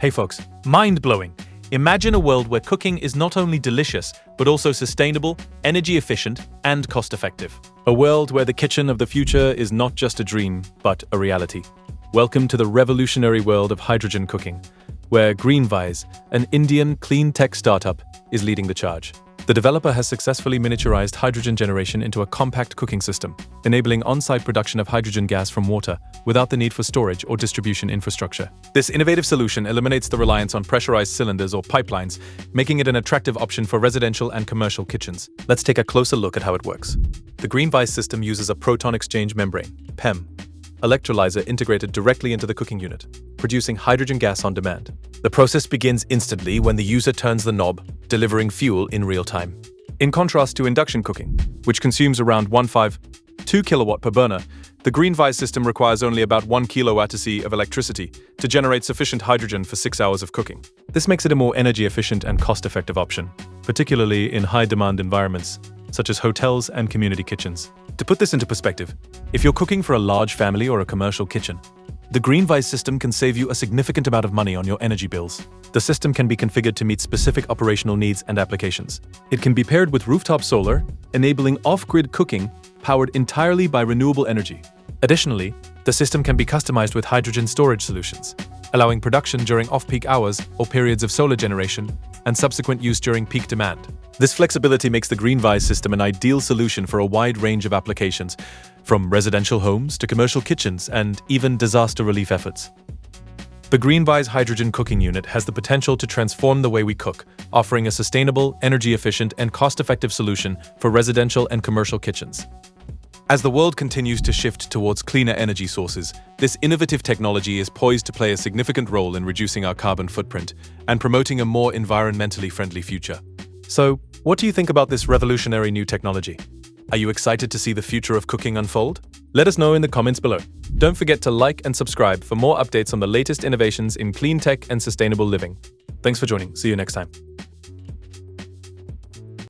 Hey folks, mind-blowing. Imagine a world where cooking is not only delicious, but also sustainable, energy efficient, and cost-effective. A world where the kitchen of the future is not just a dream, but a reality. Welcome to the revolutionary world of hydrogen cooking, where Greenvize, an Indian clean tech startup, is leading the charge. The developer has successfully miniaturized hydrogen generation into a compact cooking system, enabling on-site production of hydrogen gas from water without the need for storage or distribution infrastructure. This innovative solution eliminates the reliance on pressurized cylinders or pipelines, making it an attractive option for residential and commercial kitchens. Let's take a closer look at how it works. The Greenvize system uses a proton exchange membrane, PEM, electrolyzer integrated directly into the cooking unit, producing hydrogen gas on demand. The process begins instantly when the user turns the knob, delivering fuel in real time. In contrast to induction cooking, which consumes around 2 kilowatt per burner, the Greenvize system requires only about 1 kilowatt-hour of electricity to generate sufficient hydrogen for 6 hours of cooking. This makes it a more energy-efficient and cost-effective option, particularly in high-demand environments, such as hotels and community kitchens. To put this into perspective, if you're cooking for a large family or a commercial kitchen, the Greenvize system can save you a significant amount of money on your energy bills. The system can be configured to meet specific operational needs and applications. It can be paired with rooftop solar, enabling off-grid cooking powered entirely by renewable energy. Additionally, the system can be customized with hydrogen storage solutions, allowing production during off-peak hours or periods of solar generation and subsequent use during peak demand. This flexibility makes the Greenvize system an ideal solution for a wide range of applications, from residential homes to commercial kitchens and even disaster relief efforts. The Greenvize hydrogen cooking unit has the potential to transform the way we cook, offering a sustainable, energy-efficient, and cost-effective solution for residential and commercial kitchens. As the world continues to shift towards cleaner energy sources, this innovative technology is poised to play a significant role in reducing our carbon footprint and promoting a more environmentally friendly future. So, what do you think about this revolutionary new technology? Are you excited to see the future of cooking unfold? Let us know in the comments below. Don't forget to like and subscribe for more updates on the latest innovations in clean tech and sustainable living. Thanks for joining. See you next time.